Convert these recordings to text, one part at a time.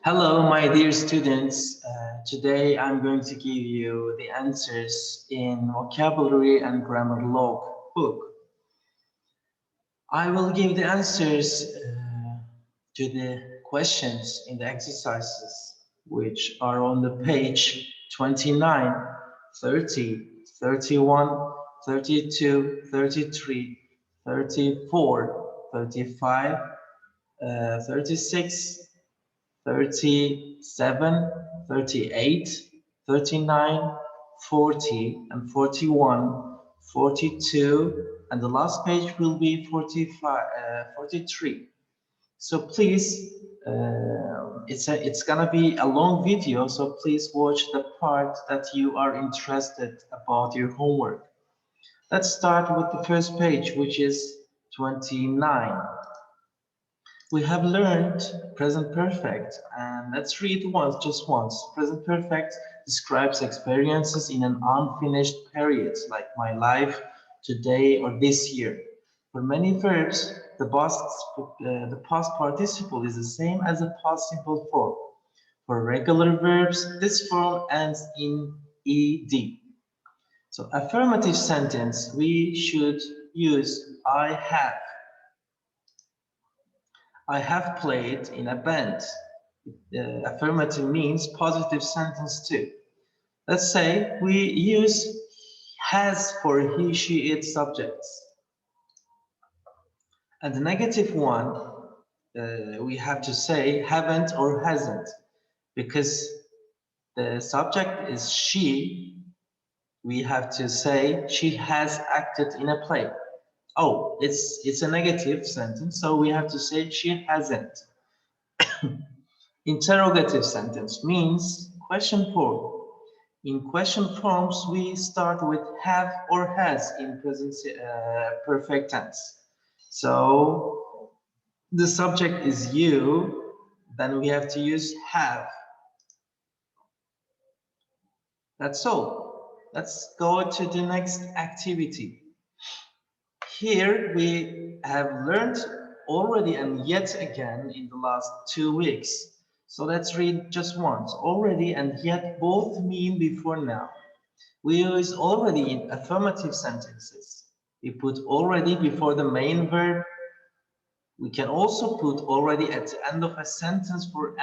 Hello, my dear students. Today I'm going to give you the answers in Vocabulary and Grammar Log book. I will give the answers to the questions in the exercises, which are on the page 29, 30, 31, 32, 33, 34, 35, 36, 37, 38, 39, 40, and 41, 42, and the last page will be 45, 43. So please, it's gonna be a long video, so please watch the part that you are interested about your homework. Let's start with the first page, which is 29. We have learned present perfect, and let's read just once. Present perfect describes experiences in an unfinished period, like my life, today, or this year. For many verbs, the past participle is the same as the past simple form. For regular verbs, this form ends in ed. So affirmative sentence, we should use I have. I have played in a band. Affirmative means positive sentence too. Let's say we use has for he, she, it subjects. And the negative one, we have to say haven't or hasn't, because the subject is she. We have to say she has acted in a play. Oh, it's a negative sentence, so we have to say she hasn't. Interrogative sentence means question form. In question forms, we start with have or has in present perfect tense. So the subject is you, then we have to use have. That's all. Let's go to the next activity. Here we have learned already and yet again in the last 2 weeks. So let's read just once. Already and yet both mean before now. We use already in affirmative sentences. We put already before the main verb. We can also put already at the end of a sentence for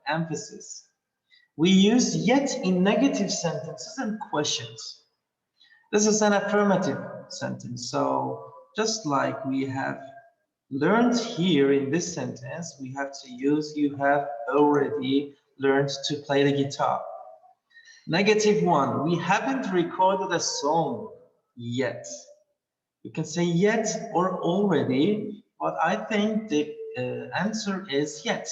emphasis. We use yet in negative sentences and questions. This is an affirmative sentence. So just like we have learned here in this sentence, we have to use you have already learned to play the guitar. Negative one, we haven't recorded a song yet. You can say yet or already, but I think the answer is yet.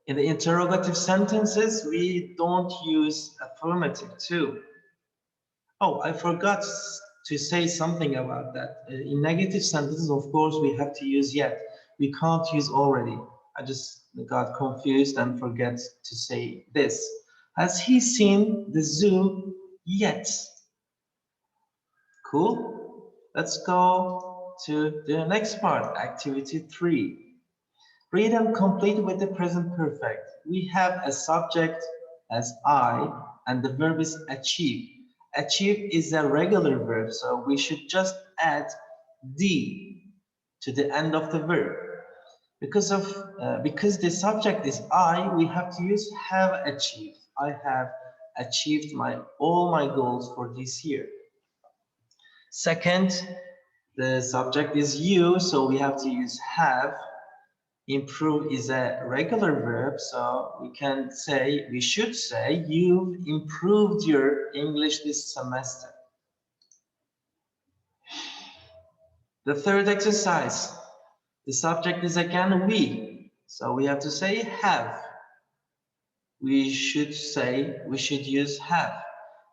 In the interrogative sentences, we don't use affirmative too. Oh, I forgot to say something about that. In negative sentences, of course, we have to use yet. We can't use already. I just got confused and forget to say this. Has he seen the zoo yet? Cool. Let's go to the next part, activity 3. Read and complete with the present perfect. We have a subject as I, and the verb is achieve. Achieve is a regular verb, so we should just add D to the end of the verb. Because the subject is I, we have to use have achieved. I have achieved all my goals for this year. Second, the subject is you, so we have to use have. Improve is a regular verb, so we should say you've improved your English this semester. The third exercise, the subject is again we, so we have to say have. We should use have.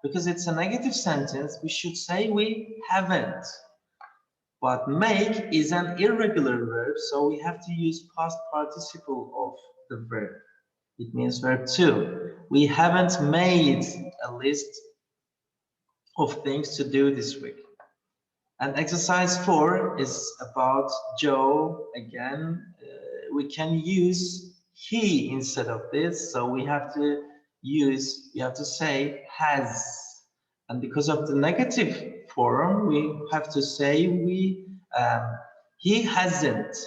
Because it's a negative sentence, we should say we haven't. But make is an irregular verb, so we have to use past participle of the verb. It means verb 2. We haven't made a list of things to do this week. And exercise 4 is about Joe. Again, we can use he instead of this, so we have to say has. And because of the negative form, we have to say he hasn't.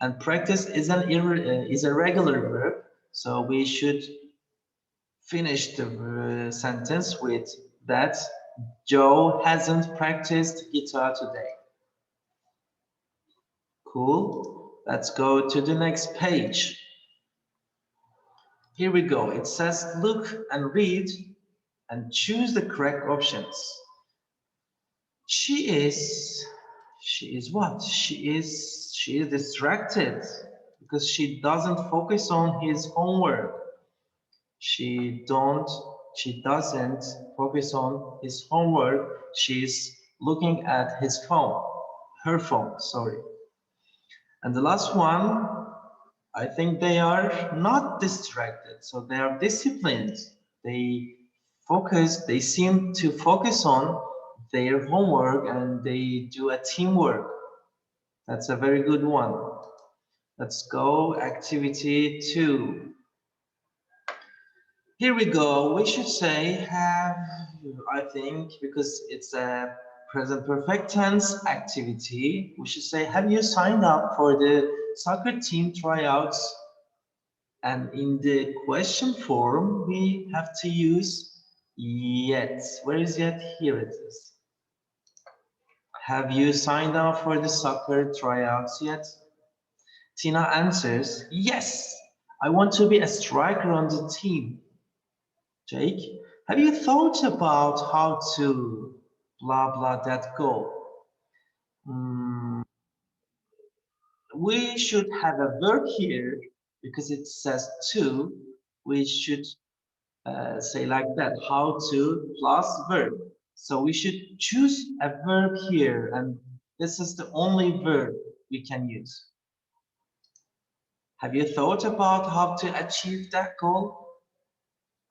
And practice is a regular verb, so we should finish the sentence with that Joe hasn't practiced guitar today. Cool. Let's go to the next page. Here we go. It says look and read and choose the correct options. She is what? She is distracted because she doesn't focus on his homework. She doesn't focus on his homework. She's looking at his phone, her phone, sorry. And the last one, I think they are not distracted, so they are disciplined. They seem to focus on their homework and they do a teamwork. That's a very good one. Let's go, activity 2. Here we go. We should say have, I think, because it's a present perfect tense activity, we should say, have you signed up for the soccer team tryouts? And in the question form, we have to use yet. Where is yet? Here it is. Have you signed up for the soccer tryouts yet? Tina answers, yes, I want to be a striker on the team. Jake, have you thought about how to blah blah that goal? We should have a verb here because it says to. We should say like that, how to plus verb. So we should choose a verb here, and this is the only verb we can use. Have you thought about how to achieve that goal?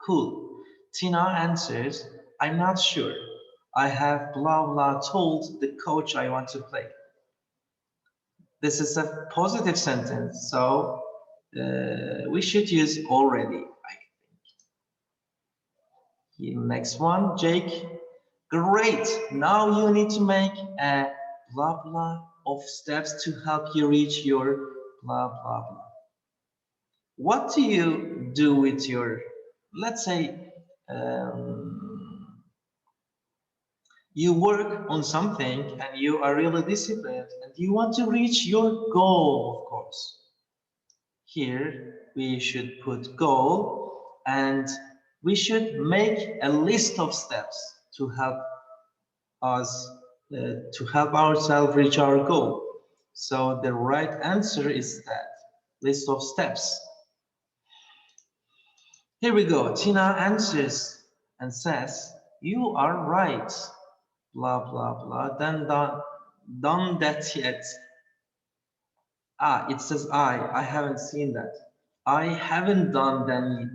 Cool. Tina answers, I'm not sure. I have blah blah told the coach I want to play. This is a positive sentence, so we should use already, I think. Next one, Jake. Great. Now you need to make a blah blah of steps to help you reach your blah blah blah. What do you do with your, let's say, you work on something and you are really disciplined and you want to reach your goal, of course. Here we should put goal and we should make a list of steps to help us, to help ourselves reach our goal. So the right answer is that list of steps. Here we go. Tina answers and says, you are right. Blah, blah, blah. Then done that yet. It says I haven't seen that. I haven't done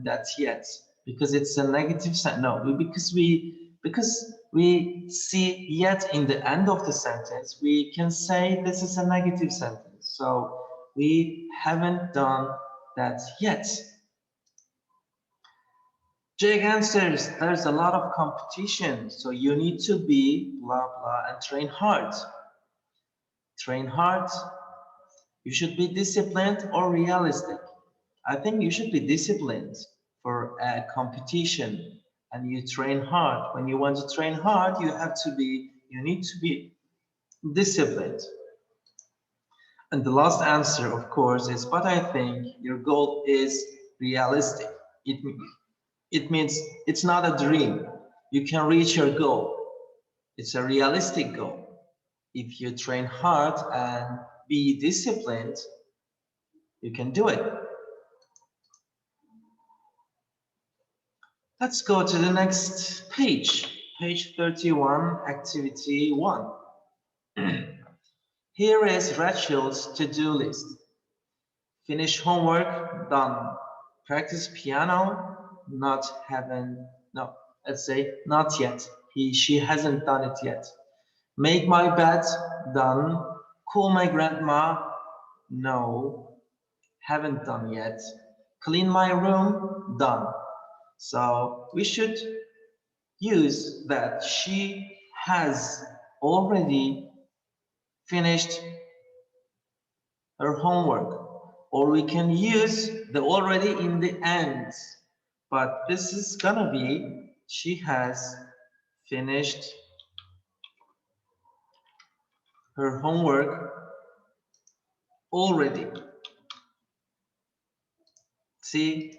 that yet because it's a negative sentence. No, because we see yet in the end of the sentence, we can say this is a negative sentence. So we haven't done that yet. Jake answers, there's a lot of competition, so you need to be blah blah and train hard. Train hard. You should be disciplined or realistic. I think you should be disciplined for a competition and you train hard. When you want to train hard, you need to be disciplined. And the last answer, of course, is, but I think your goal is realistic. It means it's not a dream. You can reach your goal. It's a realistic goal. If you train hard and be disciplined, you can do it. Let's go to the next page. Page 31, activity 1. Here is Rachel's to-do list. Finish homework, done. Practice piano, not yet. She hasn't done it yet. Make my bed, done. Call my grandma, no, haven't done yet. Clean my room, done. So we should use that she has already finished her homework. Or we can use the already in the end. But this is gonna be she has finished her homework already. See,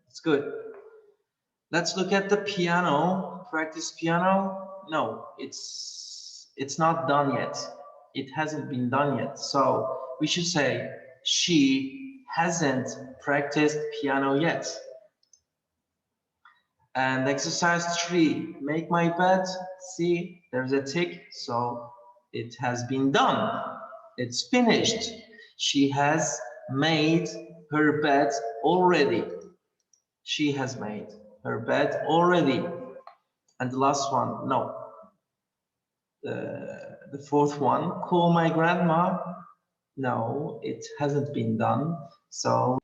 it's good. Let's look at the piano. Practice piano. No, it's not done yet. It hasn't been done yet. So we should say she hasn't practiced piano yet. And exercise 3, make my bed. See, there's a tick, so it has been done. It's finished. She has made her bed already. She has made her bed already. And the last one, no. The fourth one, call my grandma. No, it hasn't been done. So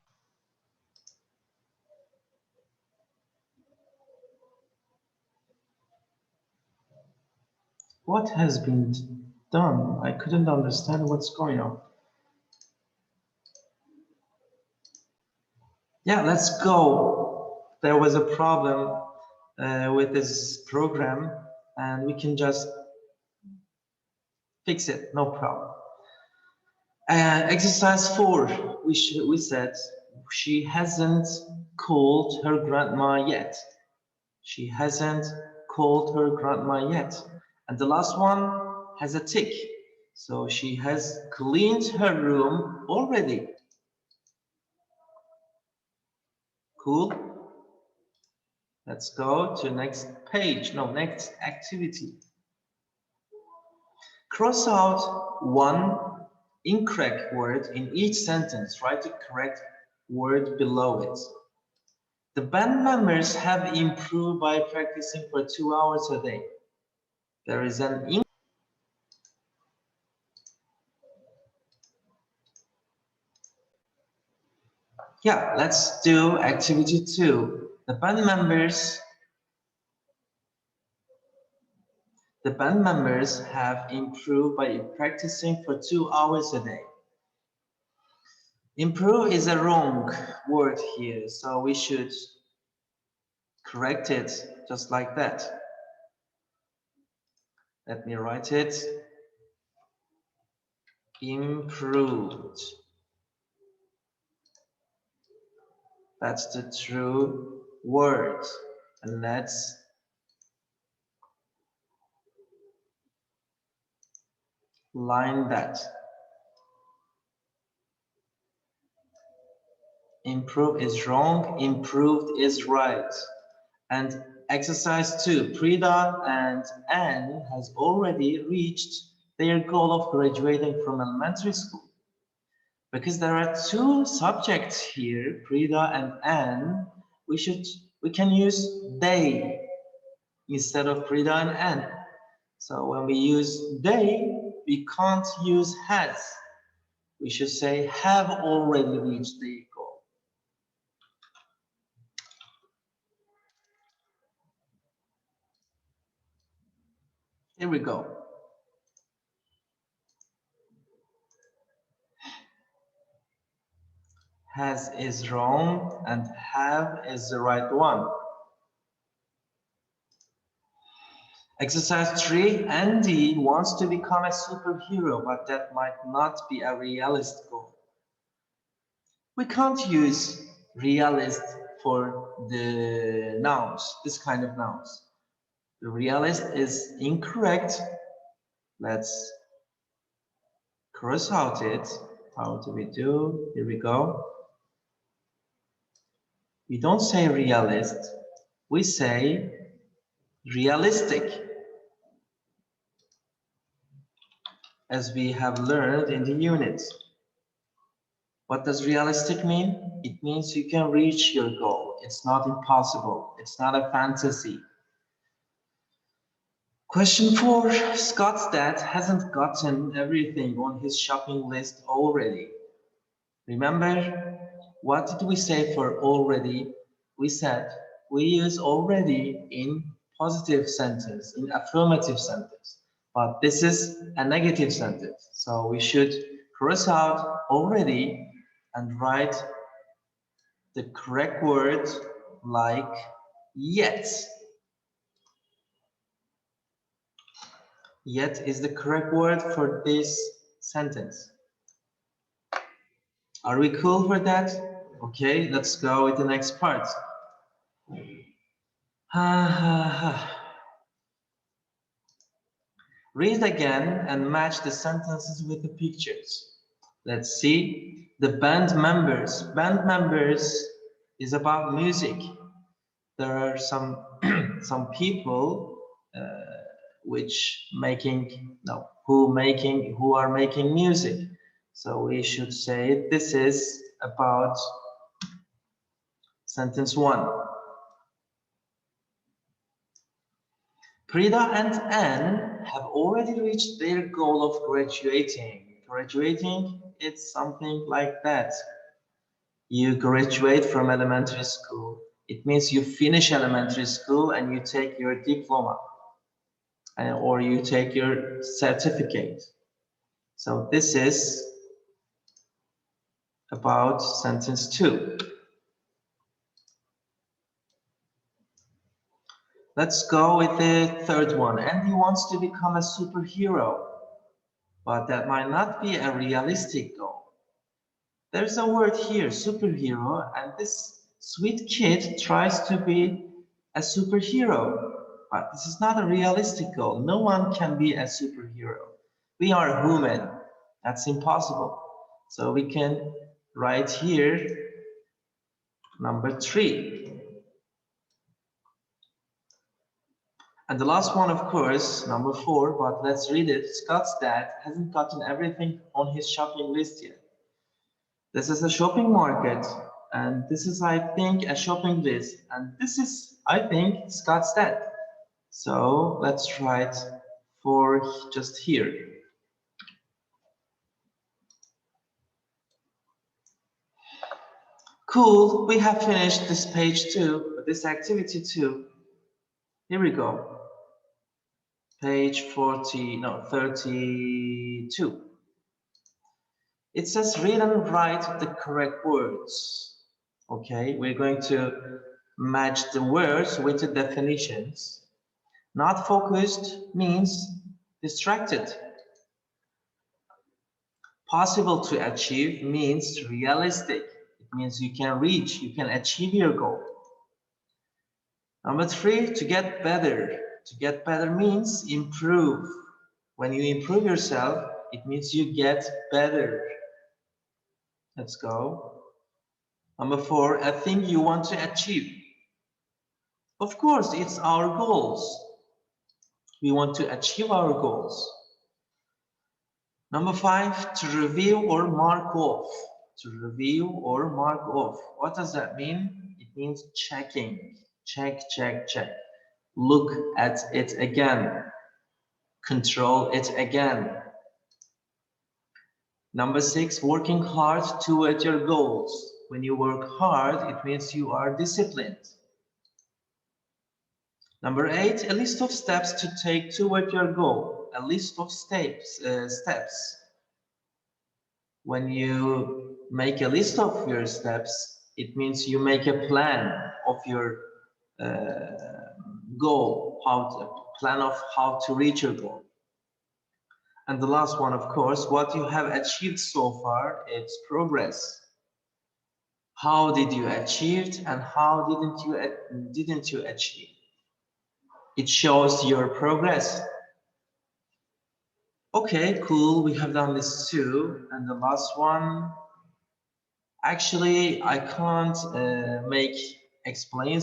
what has been done? I couldn't understand what's going on. Yeah, let's go. There was a problem with this program and we can just fix it, no problem. Exercise 4, we said she hasn't called her grandma yet. She hasn't called her grandma yet. And the last one has a tick. So she has cleaned her room already. Cool. Let's go to next page. No, next activity. Cross out one incorrect word in each sentence. Write the correct word below it. The band members have improved by practicing for 2 hours a day. There is an yeah, let's do activity 2. The band members have improved by practicing for 2 hours a day. Improve is a wrong word here, so we should correct it just like that. Let me write it. Improved. That's the true word. And let's line that. Improve is wrong, improved is right. And exercise 2, Prida and Anne has already reached their goal of graduating from elementary school. Because there are 2 subjects here, Prida and Anne, we can use they instead of Prida and Anne. So when we use they, we can't use has. We should say have already reached the goal. Here we go. Has is wrong and have is the right one. Exercise 3, Andy wants to become a superhero, but that might not be a realist goal. We can't use realist for the nouns, this kind of nouns. The realist is incorrect. Let's cross out it. How do we do? Here we go. We don't say realist, we say realistic, as we have learned in the unit. What does realistic mean? It means you can reach your goal. It's not impossible. It's not a fantasy. Question 4. Scott's dad hasn't gotten everything on his shopping list already. Remember, What did we say for already? We said we use already in positive sentence, in affirmative sentence. But this is a negative sentence. So we should cross out already and write the correct word like yet. Yet is the correct word for this sentence. Are we cool for that? Okay, let's go with the next part. Read again and match the sentences with the pictures. Let's see. The band members. Band members is about music. There are some some people who are making music. So we should say this is about sentence 1. Prida and Anne have already reached their goal of graduating. Graduating, it's something like that. You graduate from elementary school. It means you finish elementary school and you take your diploma or you take your certificate. So this is about sentence 2. Let's go with the third one. Andy wants to become a superhero, but that might not be a realistic goal. There's a word here, superhero, and this sweet kid tries to be a superhero, but this is not a realistic goal. No one can be a superhero. We are human. That's impossible. So we can write here number 3. And the last one, of course, number 4, but let's read it. Scott's dad hasn't gotten everything on his shopping list yet. This is a shopping market, and this is, I think, a shopping list, and this is, I think, Scott's dad. So let's write for just here. Cool, we have finished this page 2, this activity 2. Here we go. Page 32. It says read and write the correct words. Okay, we're going to match the words with the definitions. Not focused means distracted. Possible to achieve means realistic. It means you can reach, you can achieve your goal. Number 3, to get better. To get better means improve. When you improve yourself, it means you get better. Let's go. Number 4, a thing you want to achieve. Of course, it's our goals. We want to achieve our goals. Number 5, to review or mark off. To review or mark off. What does that mean? It means checking. Check, check, check. Look at it again. Control it again. Number 6, working hard toward your goals. When you work hard, it means you are disciplined. Number 8, a list of steps to take toward your goal. A list of steps. When you make a list of your steps, it means you make a plan of your goal, plan of how to reach your goal. And the last one, of course, what you have achieved so far, it's progress. How did you achieve and how didn't you achieve? It shows your progress. Okay, cool, we have done this too. And the last one, actually, I can't make explaining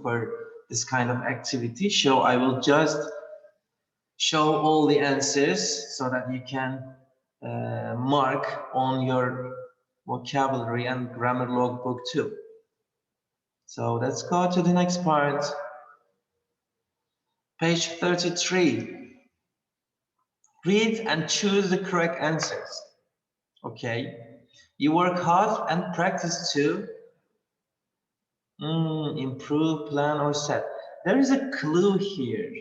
for this kind of activity. So I will just show all the answers so that you can mark on your vocabulary and grammar logbook too. So let's go to the next part. Page 33. Read and choose the correct answers. Okay. You work hard and practice to improve, plan, or set. There is a clue here.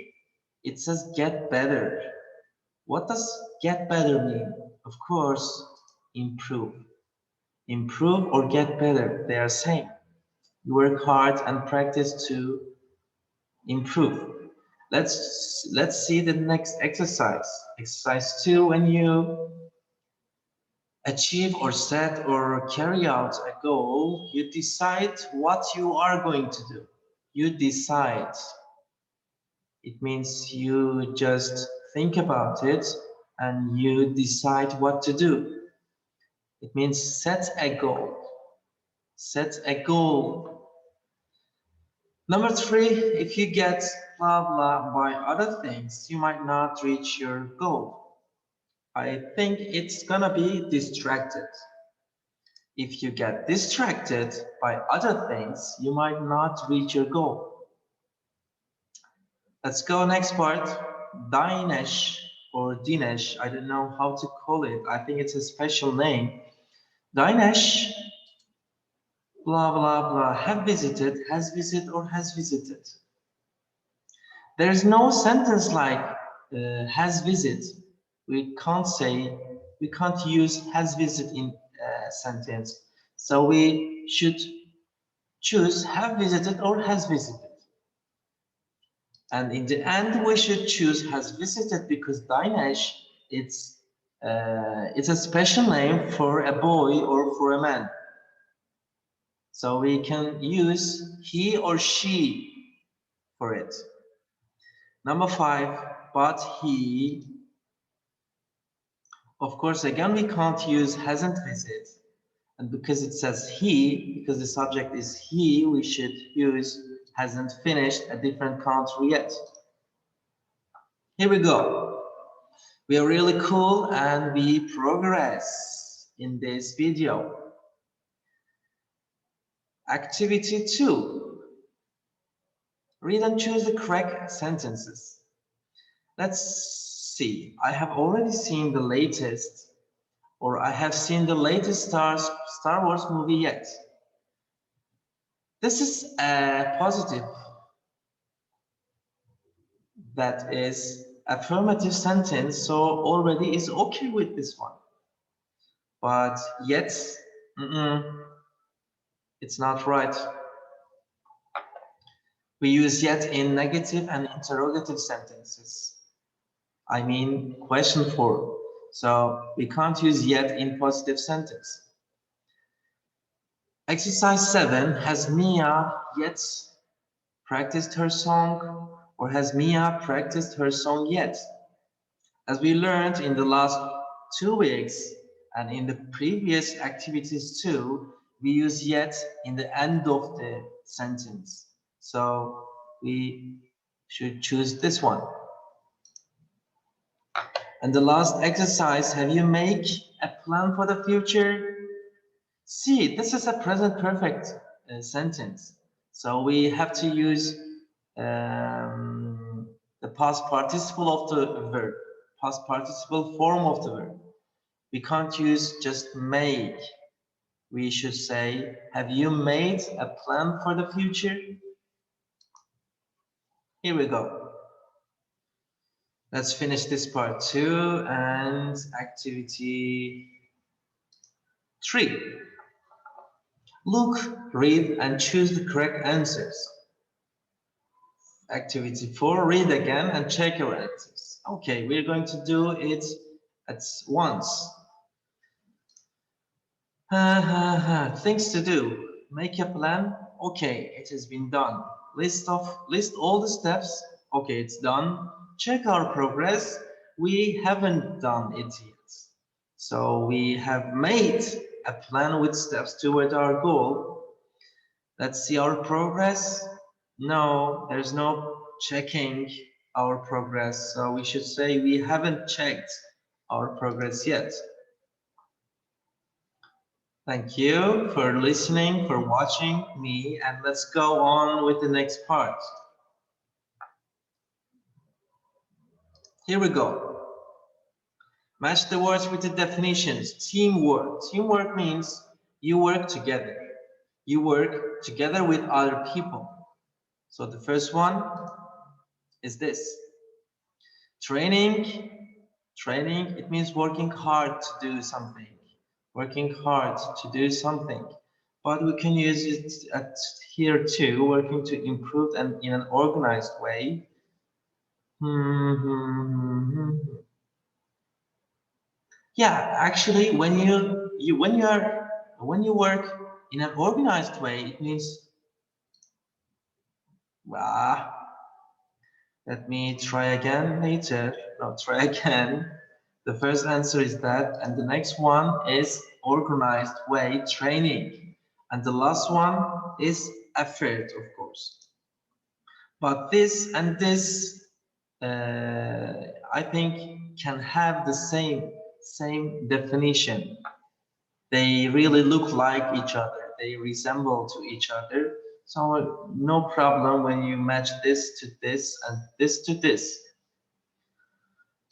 It says get better. What does get better mean? Of course, improve. Improve or get better, they are same. You work hard and practice to improve. Let's see the next exercise. Exercise 2, when you achieve or set or carry out a goal, you decide what you are going to do. You decide. It means you just think about it and you decide what to do. It means set a goal. Set a goal. Number 3, if you get blah blah by other things, you might not reach your goal. I think it's gonna be distracted. If you get distracted by other things, you might not reach your goal. Let's go next part. Dinesh or Dinesh, I don't know how to call it. I think it's a special name. Dinesh, blah blah blah, have visited, has visited, or has visited. There is no sentence like has visit. We can't use has visit in a sentence. So we should choose have visited or has visited. And in the end, we should choose has visited because Dinesh, it's a special name for a boy or for a man. So we can use he or she for it. Number 5, but he. Of course, again, we can't use hasn't visited. And because it says he, because the subject is he, we should use hasn't finished a different country yet. Here we go. We are really cool and we progress in this video. Activity 2. Read and choose the correct sentences. Let's see. I have already seen the latest, or I have seen the latest Star Wars movie yet. This is a positive. That is affirmative sentence, so already is okay with this one. But yet, it's not right. We use yet in negative and interrogative sentences. I mean question form. So we can't use yet in positive sentence. Exercise 7, has Mia yet practiced her song, or has Mia practiced her song yet? As we learned in the last 2 weeks and in the previous activities too, we use yet in the end of the sentence. So we should choose this one. And the last exercise, have you make a plan for the future? See, this is a present perfect sentence. So we have to use the past participle of the verb, past participle form of the verb. We can't use just make. We should say, have you made a plan for the future? Here we go. Let's finish this part 2 and activity 3. Look, read, and choose the correct answers. Activity 4, read again and check your answers. Okay, we're going to do it at once. Things to do. Make a plan. Okay, it has been done. List all the steps. Okay, it's done. Check our progress. We haven't done it yet. So we have made a plan with steps toward our goal. Let's see our progress. No, there's no checking our progress. So we should say we haven't checked our progress yet. Thank you for listening, for watching me, and let's go on with the next part. Here we go. Match the words with the definitions. Teamwork. Teamwork means you work together. You work together with other people. So the first one is this. Training. Training, it means working hard to do something. Working hard to do something. But we can use it here too, working to improve and in an organized way. Yeah, actually, when you work in an organized way, it means let me try again later. No, try again. The first answer is that, and the next one is organized way training, and the last one is effort, of course. But this and this, I think, can have the same definition. They really look like each other. They resemble to each other. So no problem when you match this to this and this to this.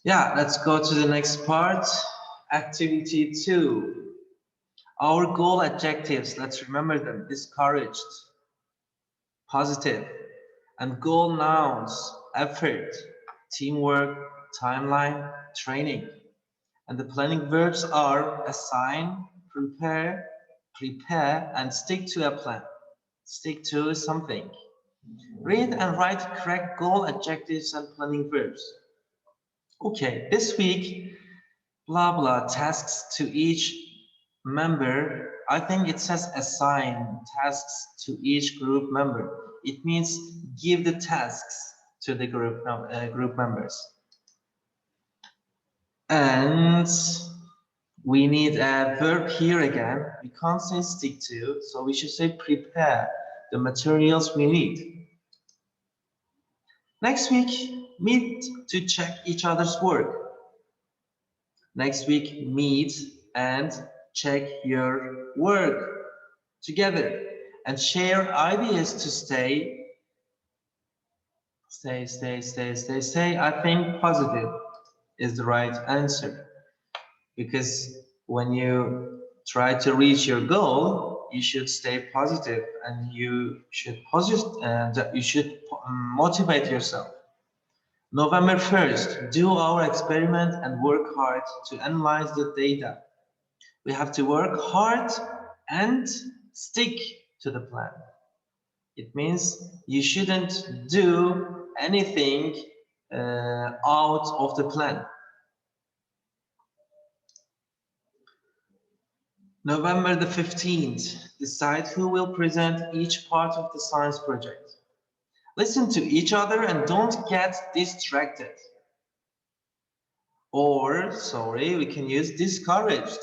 Yeah, let's go to the next part. Activity 2. Our goal adjectives, let's remember them. Discouraged, positive, and goal nouns, effort, teamwork, timeline, training. And the planning verbs are assign, prepare, and stick to a plan. Stick to something. Read and write correct goal adjectives and planning verbs. Okay, this week, blah blah tasks to each member. I think it says assign tasks to each group member. It means give the tasks to the group members. And we need a verb here again. We can't say stick to, so we should say prepare the materials we need. Next week, meet to check each other's work. Next week, meet and check your work together and share ideas to stay. I think positive is the right answer, because when you try to reach your goal, you should stay positive and you should motivate yourself. November 1st, do our experiment and work hard to analyze the data. We have to work hard and stick to the plan. It means you shouldn't do anything out of the plan. November the 15th, decide who will present each part of the science project. Listen to each other and don't get distracted. Or, sorry, we can use discouraged.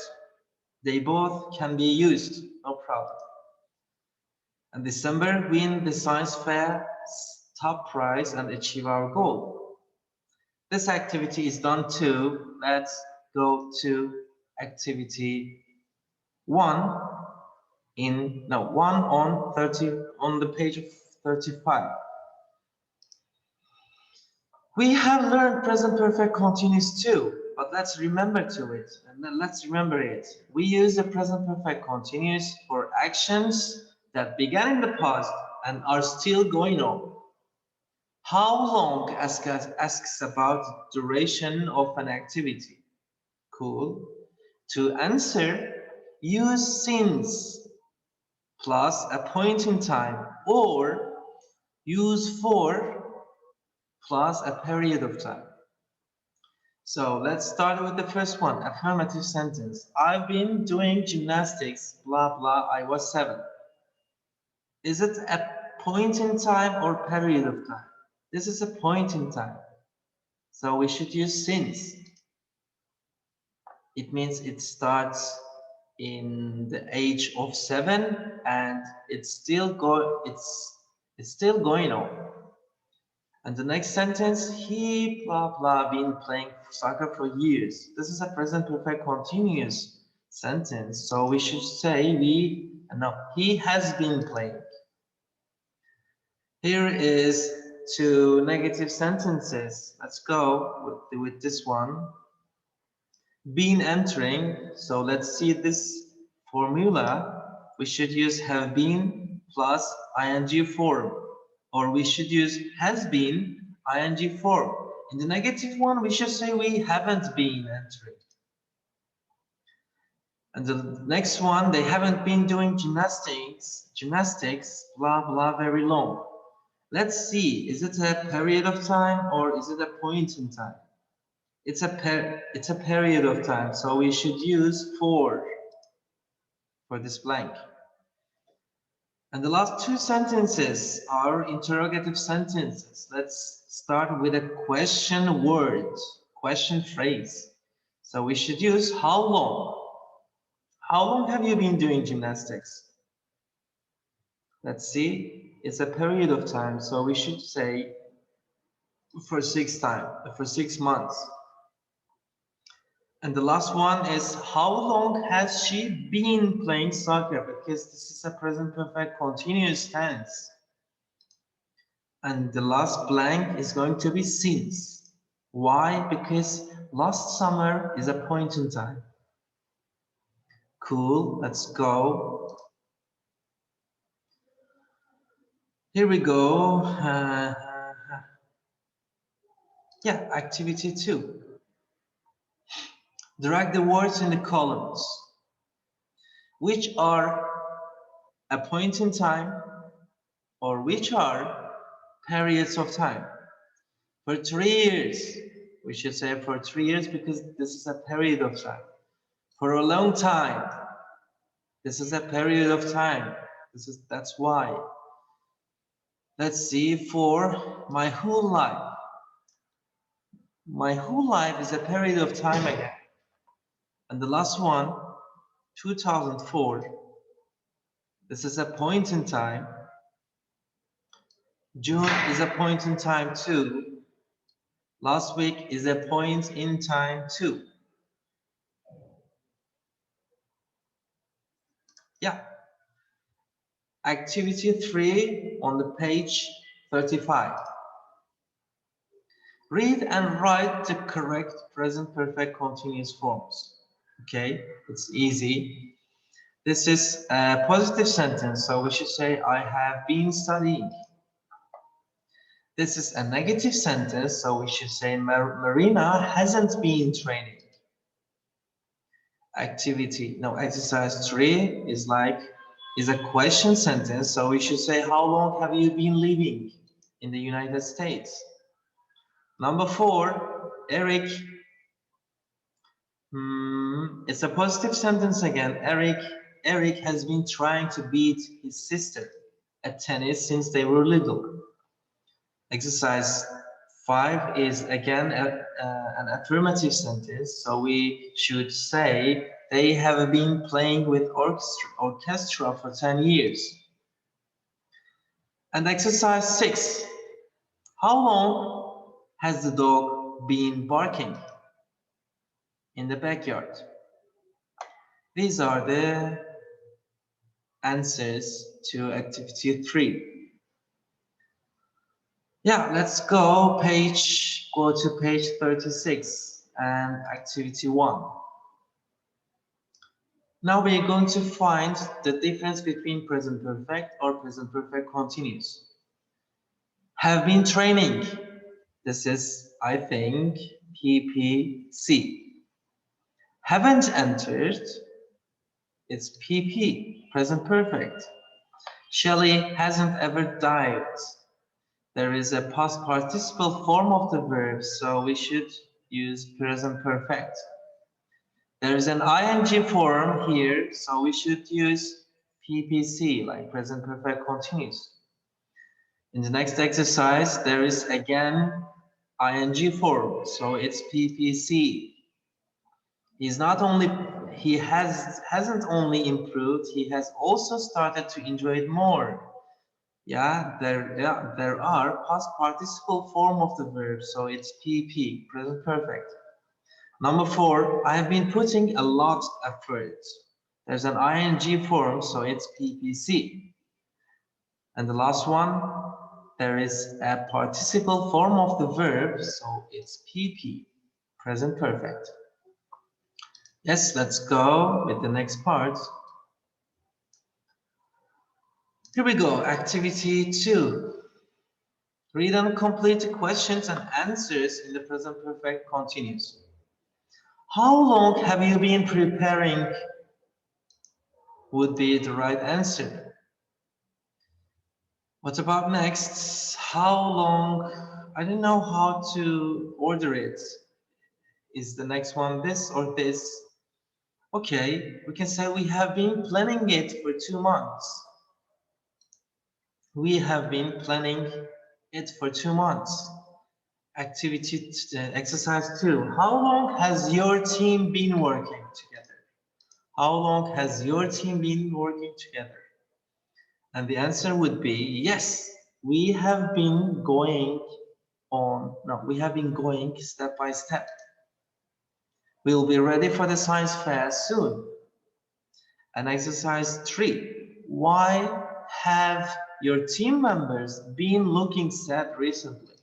They both can be used, no problem. And December, win the science fair top prize and achieve our goal. This activity is done too. Let's go to activity 1 on the page of 35. We have learned present perfect continuous too, but let's remember it. We use the present perfect continuous for actions that began in the past and are still going on. How long asks about duration of an activity. Cool. To answer, use since plus a point in time, or use for plus a period of time. So let's start with the first one, affirmative sentence. I've been doing gymnastics, blah, blah, I was 7. Is it a point in time or period of time? This is a point in time. So we should use since. It means it starts in the age of 7 and it's still going on. And the next sentence, he blah blah been playing soccer for years. This is a present perfect continuous sentence, so we should say he has been playing. Here is 2 negative sentences. Let's go with this one. been entering. So let's see this formula. We should use have been plus ing form, or we should use has been ing form. In the negative one, we should say we haven't been entering. And the next one, they haven't been doing gymnastics, blah, blah, very long. Let's see, is it a period of time or is it a point in time? It's a period of time, so we should use for this blank. And the last two sentences are interrogative sentences. Let's start with a question word, question phrase. So we should use how long. How long have you been doing gymnastics? Let's see, it's a period of time, so we should say for 6 months. And the last one is how long has she been playing soccer? Because this is a present perfect continuous tense. And the last blank is going to be since. Why? Because last summer is a point in time. Cool, let's go. Here we go. Yeah, activity 2. Drag the words in the columns, which are a point in time or which are periods of time. For 3 years, we should say for 3 years because this is a period of time. For a long time, this is a period of time. That's why. Let's see, for my whole life. My whole life is a period of time again. And the last one, 2004. This is a point in time. June is a point in time too. Last week is a point in time too. Yeah. Activity 3 on the page 35. Read and write the correct present perfect continuous forms. Okay, it's easy. This is a positive sentence, so we should say I have been studying. This is a negative sentence, so we should say Marina hasn't been training. Exercise 3 is a question sentence, so we should say how long have you been living in the United States? Number 4, Eric. It's a positive sentence again. Eric has been trying to beat his sister at tennis since they were little. Exercise 5 is again an affirmative sentence, so we should say they have been playing with orchestra for 10 years. And exercise 6, how long has the dog been barking in the backyard? These are the answers to activity 3. Yeah, let's go to page 36 and activity 1. Now we are going to find the difference between present perfect or present perfect continuous. Have been training. This is, I think, PPC. Haven't entered. It's PP, present perfect. Shelley hasn't ever dived. There is a past participle form of the verb, so we should use present perfect. There is an ing form here, so we should use PPC, like present perfect continuous. In the next exercise, there is again ing form, so it's PPC. He hasn't only improved, he has also started to enjoy it more. Yeah, there are past participle form of the verb, so it's PP, present perfect. Number 4, I have been putting a lot of effort. There's an ing form, so it's PPC. And the last one, there is a participle form of the verb, so it's PP, present perfect. Yes, let's go with the next part. Here we go, activity 2. Read and complete the questions and answers in the present perfect continuous. How long have you been preparing would be the right answer. What about next? How long? I don't know how to order it. Is the next one this or this? Okay, we can say we have been planning it for 2 months. We have been planning it for 2 months. Activity exercise 2. How long has your team been working together? How long has your team been working together? And the answer would be yes, we have been going step by step. We'll be ready for the science fair soon. And exercise 3. Why have your team members been looking sad recently?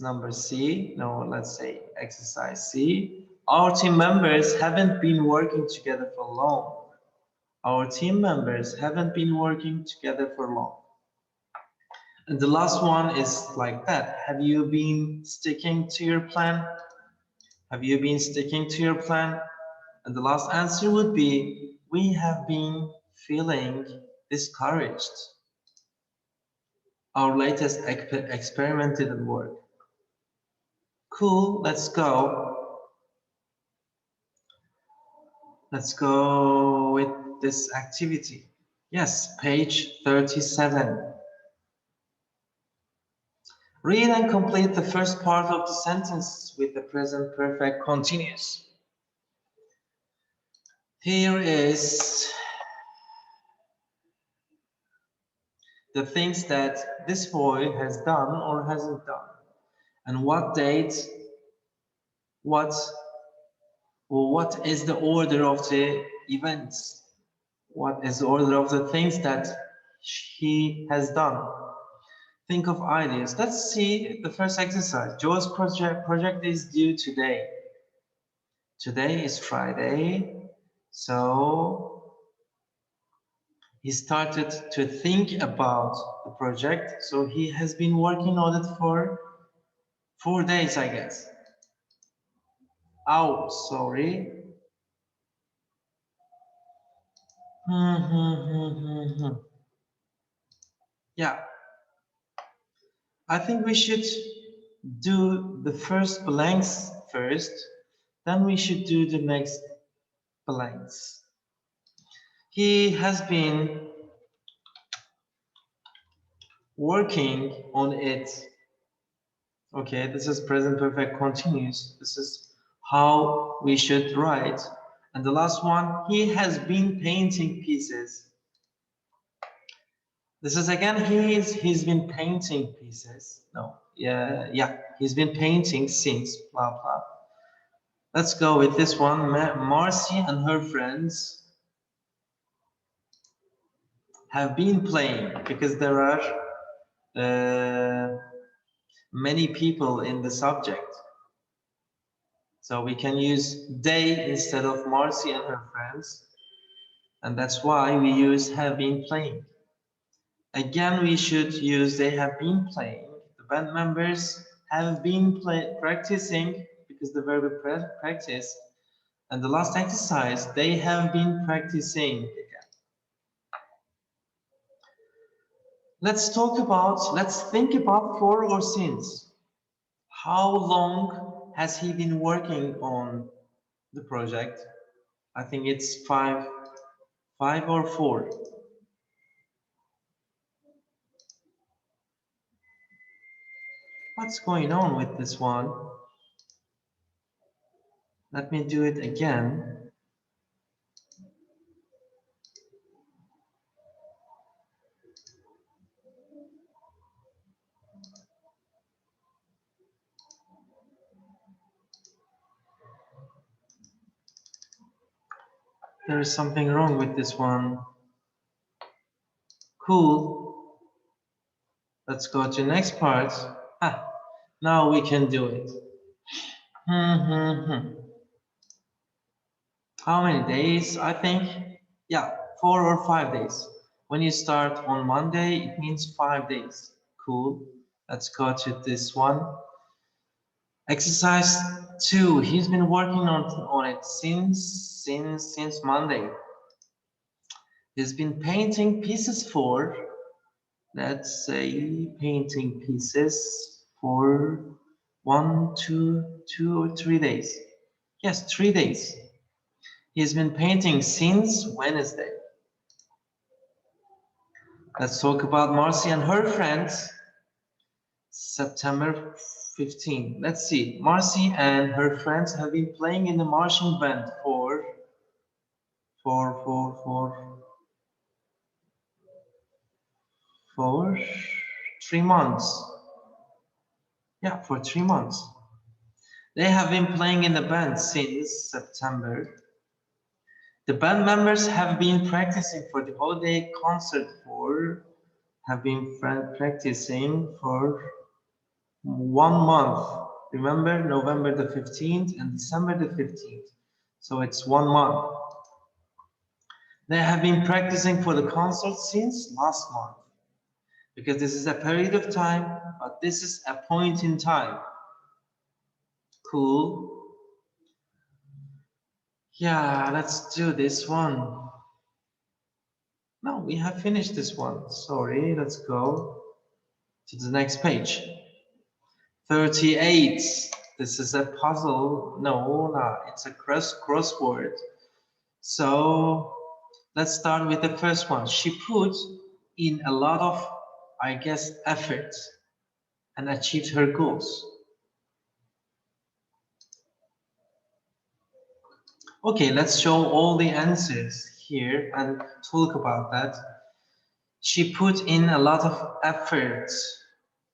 Number C, no, let's say exercise C. Our team members haven't been working together for long. Our team members haven't been working together for long. And the last one is like that. Have you been sticking to your plan? Have you been sticking to your plan? And the last answer would be, we have been feeling discouraged. Our latest experiment didn't work. Cool, let's go. Let's go with this activity. Yes, page 37. Read and complete the first part of the sentence with the present perfect continuous. Here is the things that this boy has done or hasn't done, and what date, what is the order of the events, what is the order of the things that he has done. Think of ideas. Let's see the first exercise. Joe's project is due today. Today is Friday, so he started to think about the project. So he has been working on it for 4 days, I guess. Oh, sorry. Yeah, I think we should do the first blanks first, then we should do the next blanks. He has been working on it. Okay, this is present perfect continuous. This is how we should write. And the last one, he has been painting pieces. This is again, he's been painting pieces. No, yeah, he's been painting since, blah, blah. Let's go with this one. Marcy and her friends have been playing, because there are many people in the subject. So we can use they instead of Marcy and her friends. And that's why we use have been playing. Again, we should use they have been playing. The band members have been practicing, because the verb practice. And the last exercise, they have been practicing again. Let's think about for or since. How long has he been working on the project? I think it's five or 4. What's going on with this one? Let me do it again. There is something wrong with this one. Cool. Let's go to the next part. Now we can do it. How many days? I think, yeah, 4 or 5 days. When you start on Monday, it means 5 days. Cool. Let's go to this one. Exercise 2. He's been working on it since Monday. He's been painting pieces for, let's say, painting pieces for 1, 2, 2 or 3 days. Yes, 3 days. He's been painting since Wednesday. Let's talk about Marcy and her friends. September 15. Let's see. Marcy and her friends have been playing in the marching band for 3 months. Yeah, for 3 months. They have been playing in the band since September. The band members have been practicing for the holiday concert practicing for 1 month. Remember, November the 15th and December the 15th. So it's 1 month. They have been practicing for the concert since last month. Because this is a period of time, but this is a point in time. Cool. Yeah, let's do this one. No, we have finished this one. Sorry, let's go to the next page. 38. This is a puzzle. No, it's a crossword. So let's start with the first one. She put in a lot of, I guess, effort and achieved her goals. Okay, let's show all the answers here and talk about that. She put in a lot of effort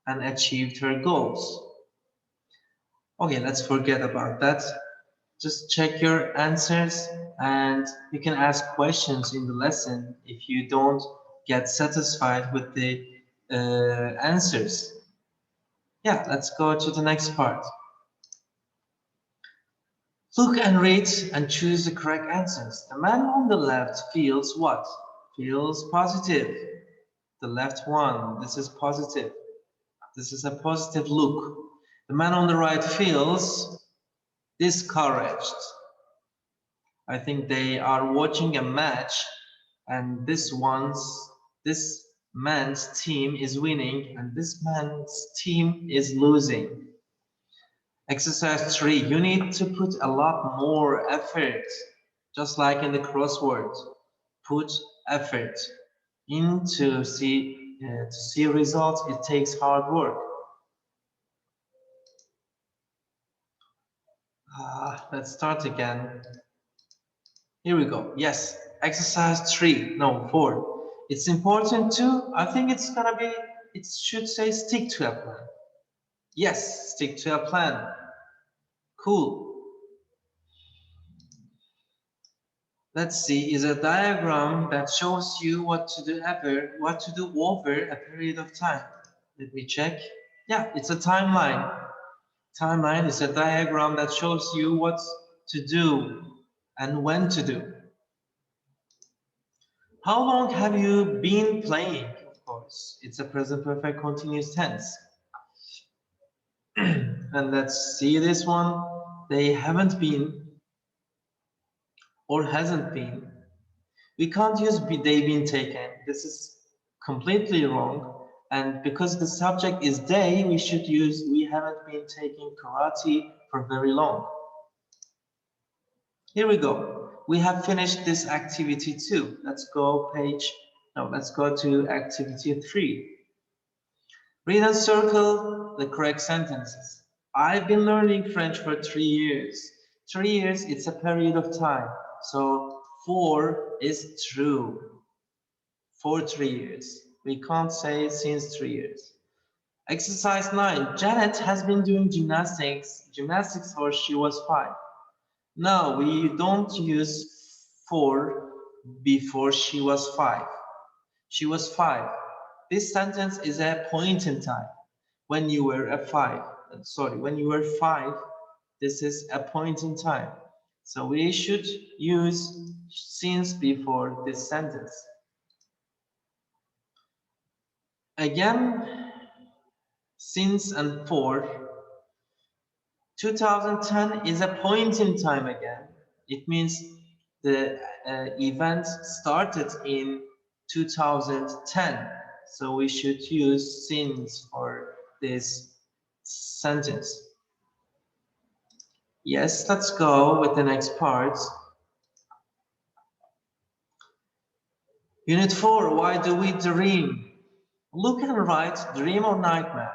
and achieved her goals. Okay, let's forget about that. Just check your answers and you can ask questions in the lesson if you don't get satisfied with the answers. Yeah, let's go to the next part. Look and read and choose the correct answers. The man on the left feels what? Feels positive. The left one, this is positive. This is a positive look. The man on the right feels discouraged. I think they are watching a match and this man's team is winning and this man's team is losing. Exercise 3, you need to put a lot more effort, just like in the crossword. Put effort in to see results. It takes hard work. Let's start again. Here we go. Yes, exercise 3, no, 4. It's important to, I think it's gonna be, it should say stick to a plan. Yes, stick to a plan. Cool. Let's see, is a diagram that shows you what to do over a period of time. Let me check. Yeah, it's a timeline. Timeline is a diagram that shows you what to do and when to do. How long have you been playing? Of course, it's a present perfect continuous tense. And let's see this one. They haven't been or hasn't been. We can't use they been taken. This is completely wrong. And because the subject is they, we should use we haven't been taking karate for very long. Here we go. We have finished this activity 2. Let's go to activity 3. Read and circle the correct sentences. I've been learning French for 3 years. 3 years, it's a period of time. So 4 is true. For 3 years. We can't say since 3 years. Exercise 9. Janet has been doing gymnastics for she was 5. No, we don't use for before she was 5. She was 5. This sentence is a point in time. When you were 5, This is a point in time. So we should use since before this sentence. Again, since and for. 2010 is a point in time again. It means the event started in 2010. So we should use since for this sentence. Yes, let's go with the next part. Unit 4, why do we dream? Look and write dream or nightmare.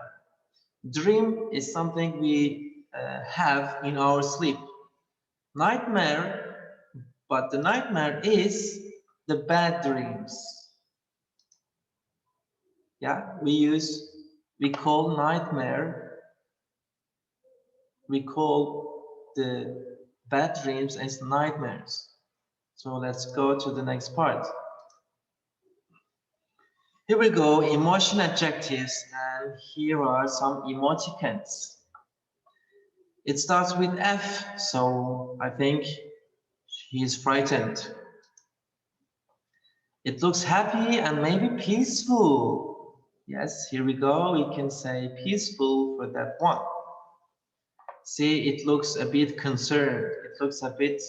Dream is something we have in our sleep. Nightmare, but the nightmare is the bad dreams. Yeah, we call nightmare, we call the bad dreams as nightmares. So let's go to the next part. Here we go, emotion adjectives, and here are some emoticons. It starts with F, so I think he is frightened. It looks happy and maybe peaceful. Yes, here we go. We can say peaceful for that one. See, it looks a bit concerned. It looks a bit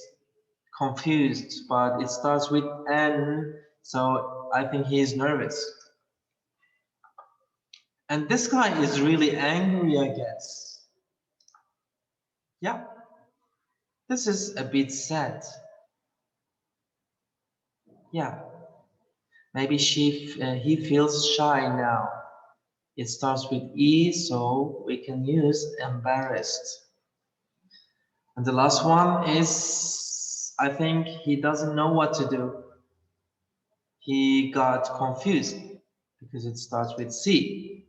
confused, but it starts with N, so I think he is nervous. And this guy is really angry, I guess. Yeah, this is a bit sad. Yeah, maybe he feels shy now. It starts with E, so we can use embarrassed. And the last one is, I think he doesn't know what to do. He got confused because it starts with C.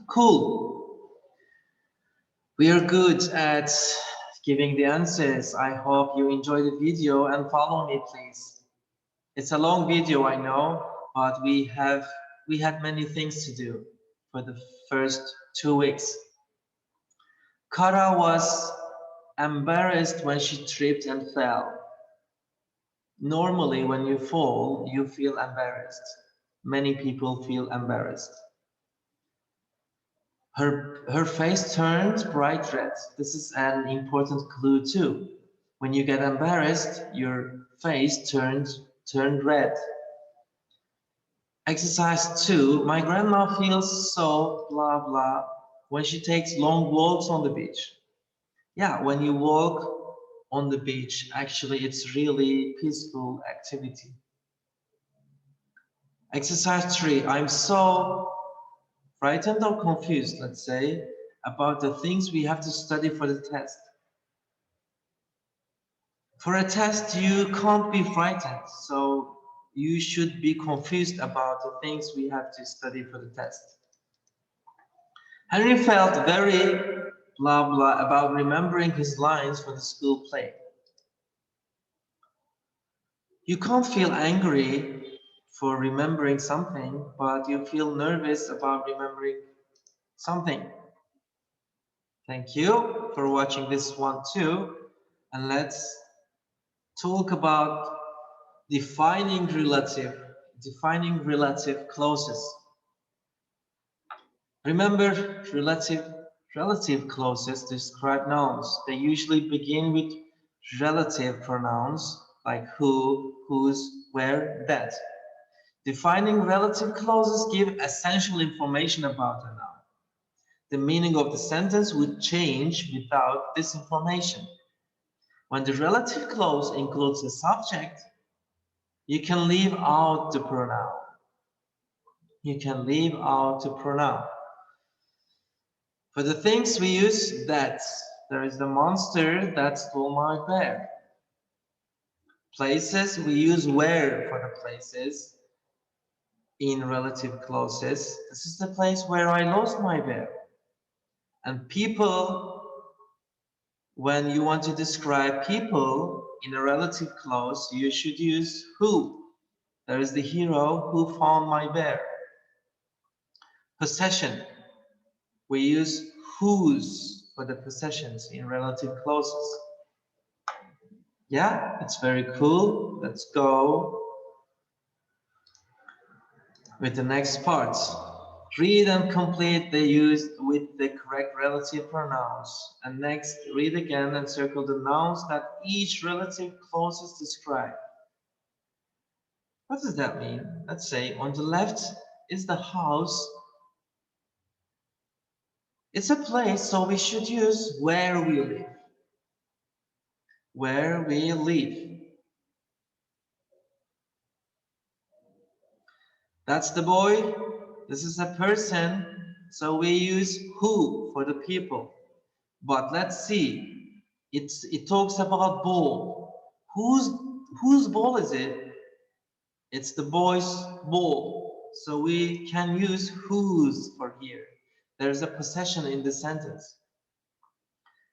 Cool. We are good at giving the answers. I hope you enjoy the video and follow me, please. It's a long video, I know, but we had many things to do for the first 2 weeks. Kara was embarrassed when she tripped and fell. Normally, when you fall, you feel embarrassed. Many people feel embarrassed. Her face turned bright red. This is an important clue too. When you get embarrassed, your face turned red. Exercise 2. My grandma feels so blah blah when she takes long walks on the beach. Yeah, when you walk on the beach, actually it's really peaceful activity. Exercise 3. I'm so frightened or confused, let's say, about the things we have to study for the test. For a test, you can't be frightened, so you should be confused about the things we have to study for the test. Henry felt very blah blah about remembering his lines for the school play. You can't feel angry for remembering something, but you feel nervous about remembering something. Thank you for watching this one too. And let's talk about defining relative clauses. Remember, relative clauses describe nouns. They usually begin with relative pronouns like who, whose, where, that. Defining relative clauses give essential information about a noun. The meaning of the sentence would change without this information. When the relative clause includes a subject, you can leave out the pronoun. You can leave out the pronoun. For the things we use that. There is the monster that stole my bear. Places, we use where for the places in relative clauses. This is the place where I lost my bear. And people, when you want to describe people in a relative clause, you should use who. There is the hero who found my bear. Possession, we use whose. for the possessions in relative clauses. Yeah, it's very cool. Let's go with the next part. Read and complete the use with the correct relative pronouns. And next, read again and circle the nouns that each relative clauses describe. What does that mean? Let's say on the left is the house. It's a place, so we should use where we live. Where we live. That's the boy. This is a person, so we use who for the people. But let's see. It talks about ball. Whose ball is it? It's the boy's ball. So we can use whose for here. There's a possession in the sentence.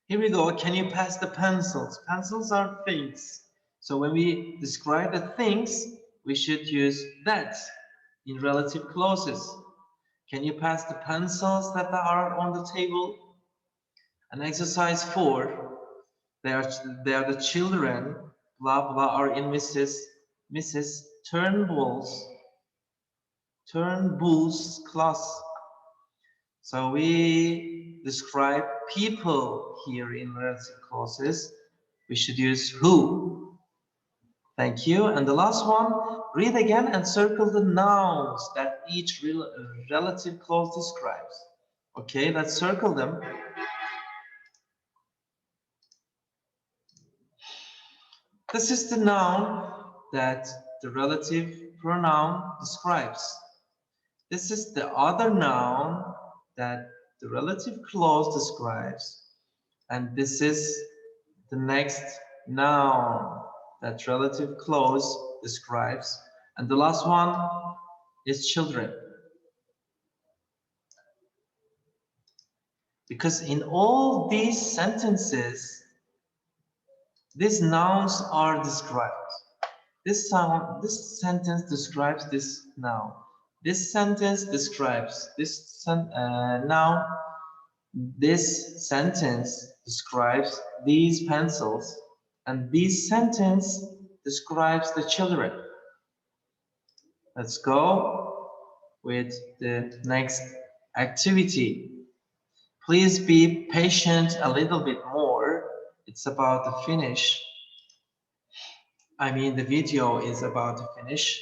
Here we go. Can you pass the pencils? Pencils are things. So when we describe the things, we should use that in relative clauses. Can you pass the pencils that are on the table? And exercise 4, they are the children, blah blah, are in Mrs. Turnbull's class. So we describe people here in relative clauses. We should use who. Thank you. And the last one, read again and circle the nouns that each relative clause describes. Okay, let's circle them. This is the noun that the relative pronoun describes. This is the other noun that the relative clause describes. And this is the next noun that relative clause describes. And the last one is children. Because in all these sentences, these nouns are described. This sentence describes this noun. This sentence describes this noun. This sentence describes these pencils, and this sentence describes the children. Let's go with the next activity. Please be patient a little bit more. It's about to finish. I mean, the video is about to finish.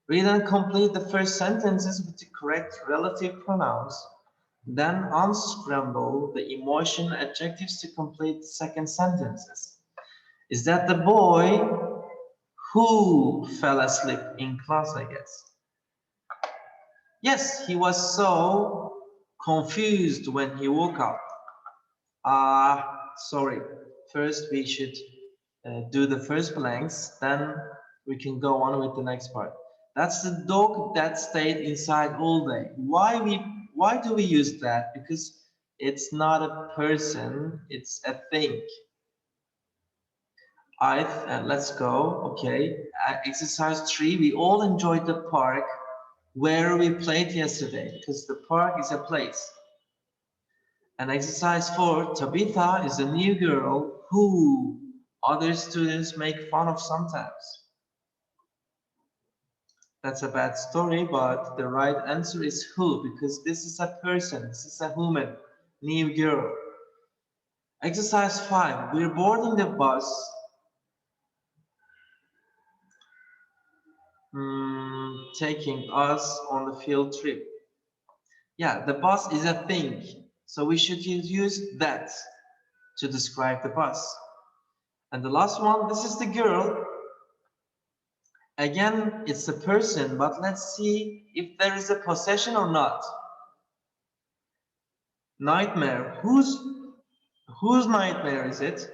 Read and complete the first sentences with the correct relative pronouns. Then unscramble the emotion adjectives to complete the second sentences. Is that the boy who fell asleep in class, I guess? Yes, he was so confused when he woke up. Sorry. First, we should do the first blanks, then we can go on with the next part. That's the dog that stayed inside all day. Why do we use that? Because it's not a person, it's a thing. Let's go. Okay. Exercise 3. We all enjoyed the park where we played yesterday, because the park is a place. And exercise 4. Tabitha is a new girl who other students make fun of sometimes. That's a bad story, but the right answer is who, because this is a person, this is a woman, new girl. Exercise 5. We're boarding the bus. Taking us on the field trip. Yeah, the bus is a thing, so we should use that to describe the bus. And the last one, this is the girl. Again, it's a person, but let's see if there is a possession or not. Nightmare. Whose nightmare is it?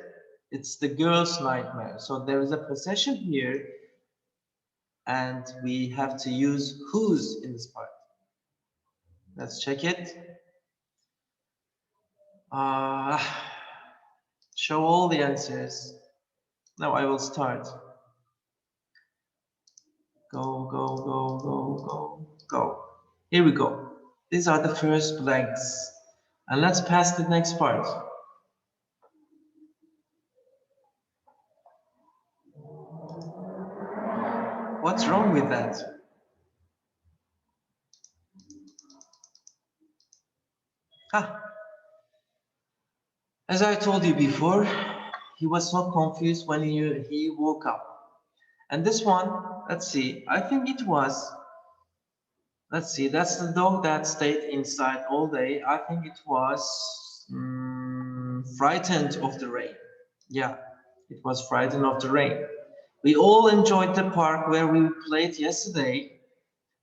It's the girl's nightmare. So there is a possession here, and we have to use whose in this part. Let's check it. Show all the answers. Now I will start. Go, go, go, go, go, go. Here we go. These are the first blanks. And let's pass the next part. What's wrong with that? As I told you before, he was so confused when he woke up. And this one, let's see, I think it was, let's see, that's the dog that stayed inside all day. I think it was frightened of the rain. Yeah, it was frightened of the rain. We all enjoyed the park where we played yesterday,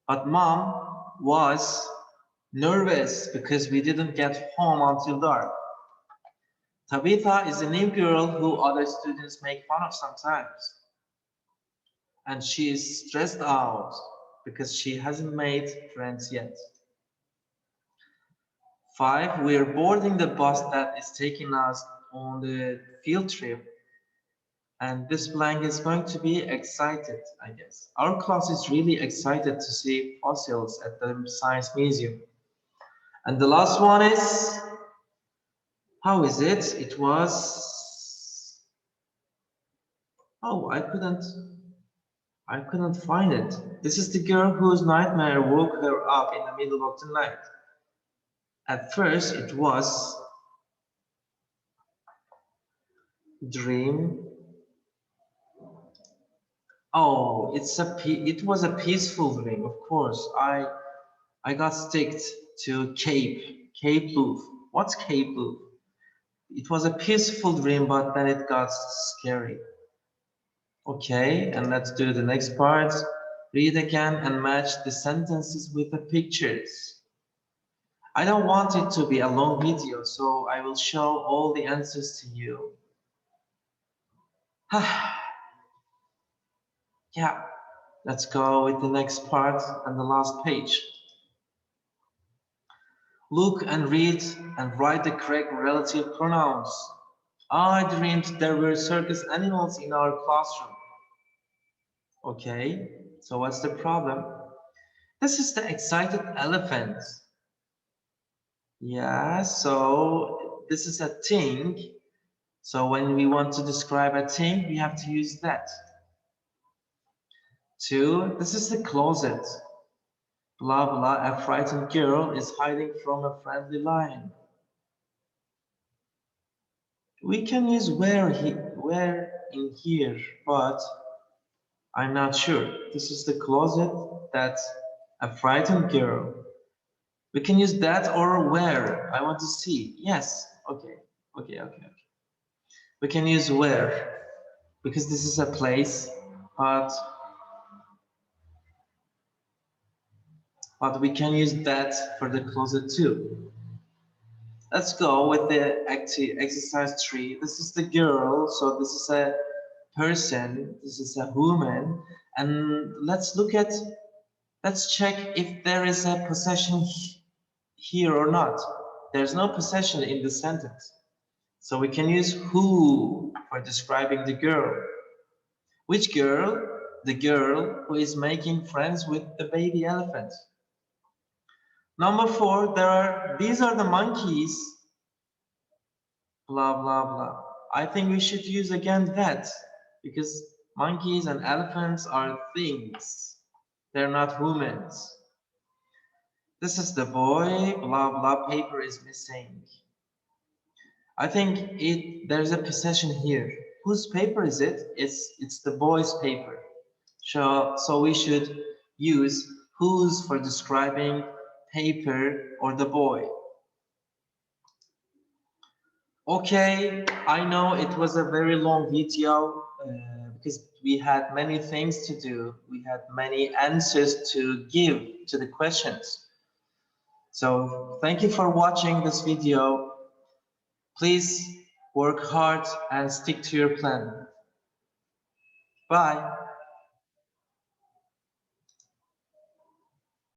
but Mom was nervous because we didn't get home until dark. Tabitha is a new girl who other students make fun of sometimes. And she is stressed out because she hasn't made friends yet. 5, we're boarding the bus that is taking us on the field trip. And this blank is going to be excited, I guess. Our class is really excited to see fossils at the Science Museum. And the last one is, how is it? It was, oh, I couldn't find it. This is the girl whose nightmare woke her up in the middle of the night. At first, it was dream. Oh, it was a peaceful dream, of course. I got sticked to Cape Loop. What's Cape Loop? It was a peaceful dream, but then it got scary. Okay, and let's do the next part. Read again and match the sentences with the pictures. I don't want it to be a long video, so I will show all the answers to you. Yeah, let's go with the next part and the last page. Look and read and write the correct relative pronouns. I dreamed there were circus animals in our classroom. Okay, so what's the problem? This is the excited elephant. Yeah, so this is a thing. So when we want to describe a thing, we have to use that. 2, this is the closet. Blah blah, a frightened girl is hiding from a friendly lion. We can use where in here, but I'm not sure. This is the closet, that's a frightened girl. We can use that or where. I want to see. Yes, okay. We can use where, because this is a place, but we can use that for the closet too. Let's go with the exercise 3. This is the girl, so this is a person, this is a woman, and let's check if there is a possession here or not. There's no possession in the sentence. So we can use who for describing the girl. Which girl? The girl who is making friends with the baby elephant. Number 4, these are the monkeys. Blah, blah, blah. I think we should use again that, because monkeys and elephants are things. They're not humans. This is the boy, blah, blah, paper is missing. I think there's a possession here. Whose paper is it? It's the boy's paper. So we should use whose for describing paper or the boy. Okay, I know it was a very long video because we had many things to do. We had many answers to give to the questions. So thank you for watching this video. Please work hard and stick to your plan. Bye.